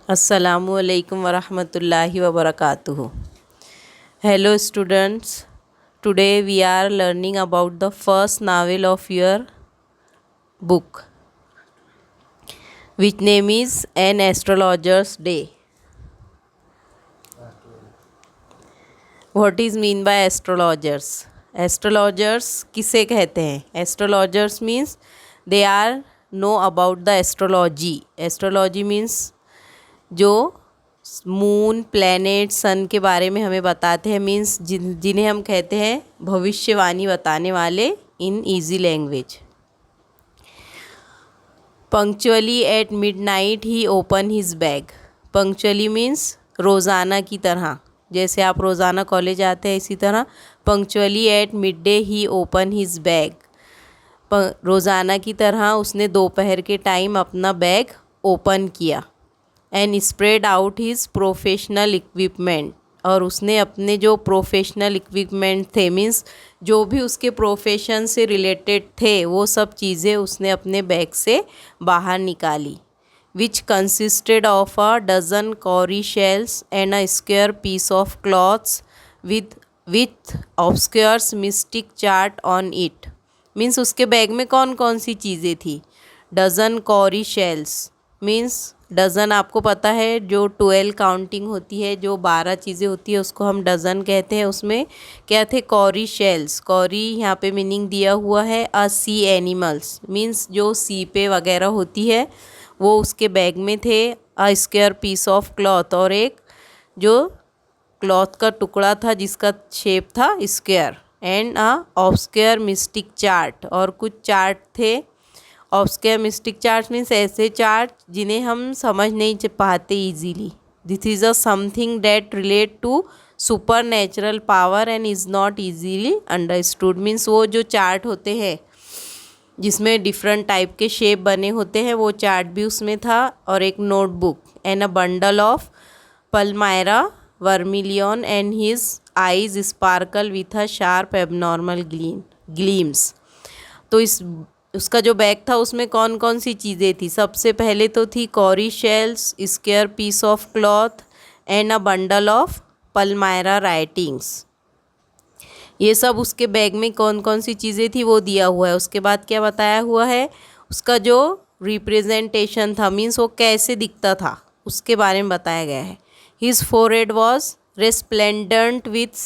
अस्सलामु अलैकुम वरहमतुल्लाहि वबरकातुहू. Hello students, today we are learning about the first novel of your book, which name is An Astrologer's Day. What is mean by astrologers? Astrologers किसे कहते हैं? Astrologers means they are know about the astrology. Astrology means जो moon, planet, सन के बारे में हमें बताते हैं, मीन्स जिन्हें हम कहते हैं भविष्यवाणी बताने वाले in easy language. Punctually at midnight he open his bag. Punctually means रोज़ाना की तरह, जैसे आप रोज़ाना कॉलेज आते हैं इसी तरह punctually at mid day he open his bag. रोज़ाना की तरह उसने दोपहर के टाइम अपना बैग ओपन किया. And spread out his professional equipment. और उसने अपने जो प्रोफेशनल इक्विपमेंट थे, मीन्स जो भी उसके प्रोफेशन से रिलेटेड थे, वो सब चीज़ें उसने अपने बैग से बाहर निकाली. Which consisted of a dozen cowrie shells and a square piece of cloths with obscures mystic chart on it. Means उसके बैग में कौन कौन सी चीज़ें थी? Dozen cowrie shells means dozen आपको पता है जो 12 काउंटिंग होती है, जो 12 चीज़ें होती है उसको हम डज़न कहते हैं. उसमें क्या थे? Carry shells. कॉरी यहाँ पे मीनिंग दिया हुआ है अ सी एनिमल्स, मीन्स जो सीपे वगैरह होती है वो उसके बैग में थे. A square piece of cloth, और एक जो क्लॉथ का टुकड़ा था जिसका शेप था square. And a obscure mystic chart, और कुछ चार्ट थे. ऑब्सक्योर मिस्टिक चार्ट मीन्स ऐसे चार्ट जिन्हें हम समझ नहीं पाते easily. This is a something that relate to supernatural power and is not easily understood. Means वो जो चार्ट होते हैं जिसमें डिफरेंट टाइप के शेप बने होते हैं, वो चार्ट भी उसमें था. और एक notebook and a bundle of Palmyra vermilion and his eyes sparkle with a sharp abnormal gleams. तो उसका जो बैग था उसमें कौन कौन सी चीज़ें थी? सबसे पहले तो थी cowrie shells, square piece of cloth and a bundle of palmyra writings. ये सब उसके बैग में कौन कौन सी चीज़ें थी वो दिया हुआ है. उसके बाद क्या बताया हुआ है? उसका जो रिप्रेजेंटेशन था, मीन्स वो कैसे दिखता था, उसके बारे में बताया गया है. His forehead was resplendent with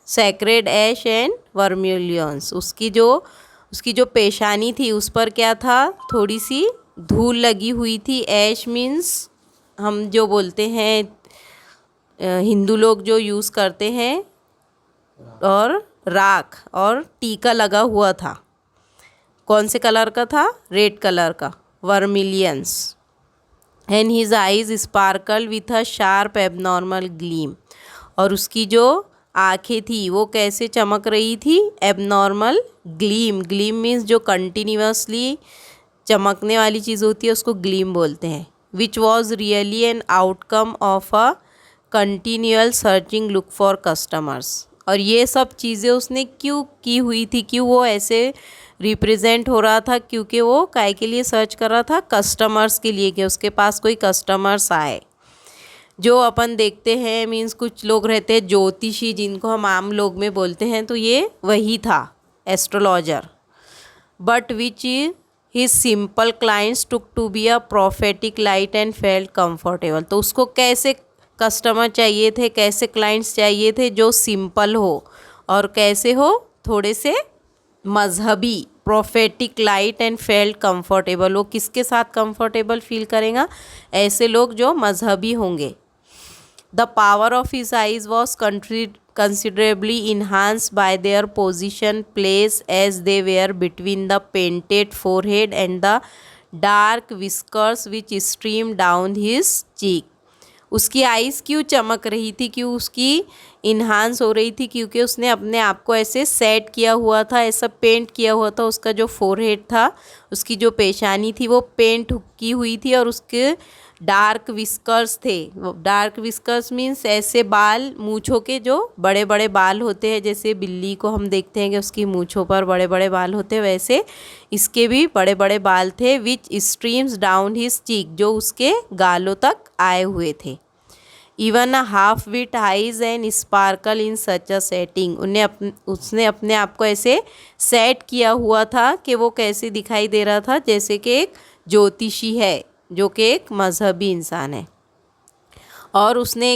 sacred ash and vermilions. उसकी जो पेशानी थी उस पर क्या था? थोड़ी सी धूल लगी हुई थी. ऐश मीन्स हम जो बोलते हैं हिंदू लोग जो यूज़ करते हैं, और राख, और टीका लगा हुआ था. कौन से कलर का था? रेड कलर का, vermilions. And his eyes sparkle with a sharp abnormal gleam. और उसकी जो आँखें थी वो कैसे चमक रही थी? Abnormal gleam. ग्लीम मीन्स जो कंटिन्यूसली चमकने वाली चीज़ होती है उसको ग्लीम बोलते हैं. Which was really an outcome of a continual searching look for customers. और ये सब चीज़ें उसने क्यों की हुई थी? क्यों वो ऐसे रिप्रेजेंट हो रहा था? क्योंकि वो काय के लिए सर्च कर रहा था? कस्टमर्स के लिए, कि उसके पास कोई कस्टमर्स आए. जो अपन देखते हैं, मीन्स कुछ लोग रहते हैं ज्योतिषी, जिनको हम आम लोग में बोलते हैं, तो ये वही था astrologer. But which his simple clients took to be a prophetic light and felt comfortable. तो उसको कैसे कस्टमर चाहिए थे, कैसे क्लाइंट्स चाहिए थे? जो सिंपल हो, और कैसे हो? थोड़े से मजहबी. Prophetic light and felt comfortable. वो किसके साथ कंफर्टेबल फील करेगा? ऐसे लोग जो मजहबी होंगे. The power of his eyes was considerably enhanced by their position place as they were between the painted forehead and the dark whiskers which streamed down his cheek. उसकी आइज़ क्यों चमक रही थी? क्यों उसकी इन्हांस हो रही थी? क्योंकि उसने अपने आप को ऐसे सेट किया हुआ था, ऐसा पेंट किया हुआ था. उसका जो फोरहेड था, उसकी जो पेशानी थी वो पेंट की हुई थी, और उसके डार्क विस्कर्स थे। डार्क विस्कर्स मीन्स ऐसे बाल, मूंछों के जो बड़े बड़े बाल होते हैं, जैसे बिल्ली को हम देखते हैं कि उसकी मूंछों पर बड़े बड़े बाल होते हैं, वैसे इसके भी बड़े बड़े बाल थे। Which streams down his cheek, जो उसके गालों तक आए हुए थे। Even a half wit eyes and sparkle in such a setting, उसने अपने आप को ऐसे सेट किया हुआ था कि वो कैसे दिखाई दे रहा था, जैसे कि एक ज्योतिषी है जो कि एक मजहबी इंसान है। और उसने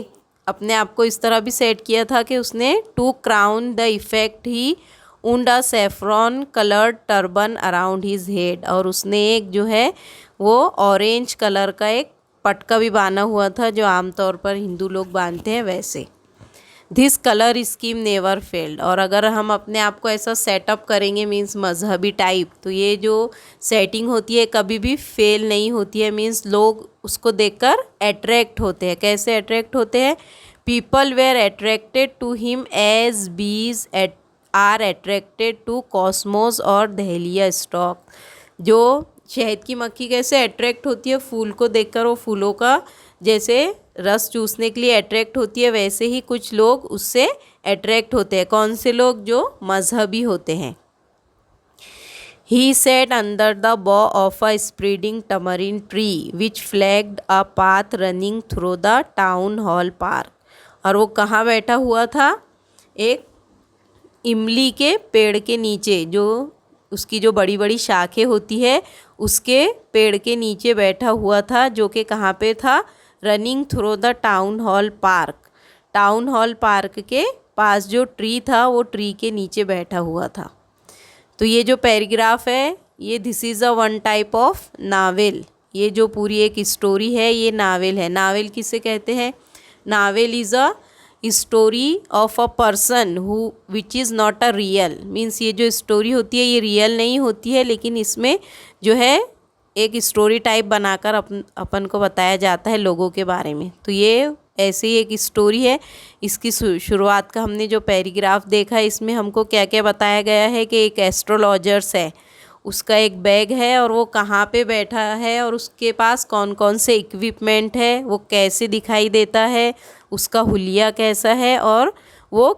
अपने आप को इस तरह भी सेट किया था कि उसने to crown the effect he wound a saffron coloured turban around his head, और उसने एक जो है वो ऑरेंज कलर का एक पटका भी बांधा हुआ था, जो आमतौर पर हिंदू लोग बांधते हैं वैसे। This colour scheme never failed, और अगर हम अपने आप को ऐसा सेटअप करेंगे मीन्स मजहबी टाइप, तो ये जो सेटिंग होती है कभी भी फेल नहीं होती है। मीन्स लोग उसको देखकर अट्रैक्ट होते हैं। कैसे अट्रैक्ट होते हैं? People were attracted to him as bees are attracted to cosmos और दहलिया स्टॉक। जो शहद की मक्खी कैसे अट्रैक्ट होती है फूल को देखकर, वो फूलों का जैसे रस चूसने के लिए अट्रैक्ट होती है, वैसे ही कुछ लोग उससे अट्रैक्ट होते हैं। कौन से लोग? जो मजहबी होते हैं। He sat under the bough of a spreading tamarind tree which flagged a path running through the town hall park, और वो कहाँ बैठा हुआ था? एक इमली के पेड़ के नीचे, जो उसकी जो बड़ी बड़ी शाखें होती है उसके पेड़ के नीचे बैठा हुआ था, जो कि कहाँ पे था? Running through the town hall park. Town hall park के पास जो ट्री था वो ट्री के नीचे बैठा हुआ था। तो ये जो पैराग्राफ है ये this is a one type of novel. ये जो पूरी एक स्टोरी है ये नावेल है। नावेल किसे कहते हैं? Novel is a story of a person who which is not a real. Means ये जो स्टोरी होती है ये रियल नहीं होती है, लेकिन इसमें जो है एक स्टोरी टाइप बनाकर अपन को बताया जाता है लोगों के बारे में। तो ये ऐसे ही एक स्टोरी है। इसकी शुरुआत का हमने जो पैराग्राफ देखा इसमें हमको क्या क्या बताया गया है कि एक एस्ट्रोलॉजर्स है, उसका एक बैग है और वो कहाँ पे बैठा है और उसके पास कौन कौन से इक्विपमेंट है, वो कैसे दिखाई देता है, उसका हुलिया कैसा है और वो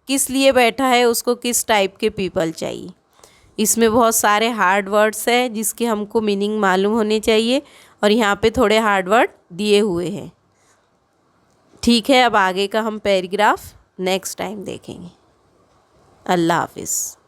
किस लिए बैठा है, उसको किस टाइप के पीपल चाहिए। इसमें बहुत सारे हार्ड वर्ड्स हैं जिसके हमको मीनिंग मालूम होने चाहिए, और यहाँ पे थोड़े हार्ड वर्ड दिए हुए हैं। ठीक है, अब आगे का हम पैराग्राफ नेक्स्ट टाइम देखेंगे। अल्लाह हाफिज़।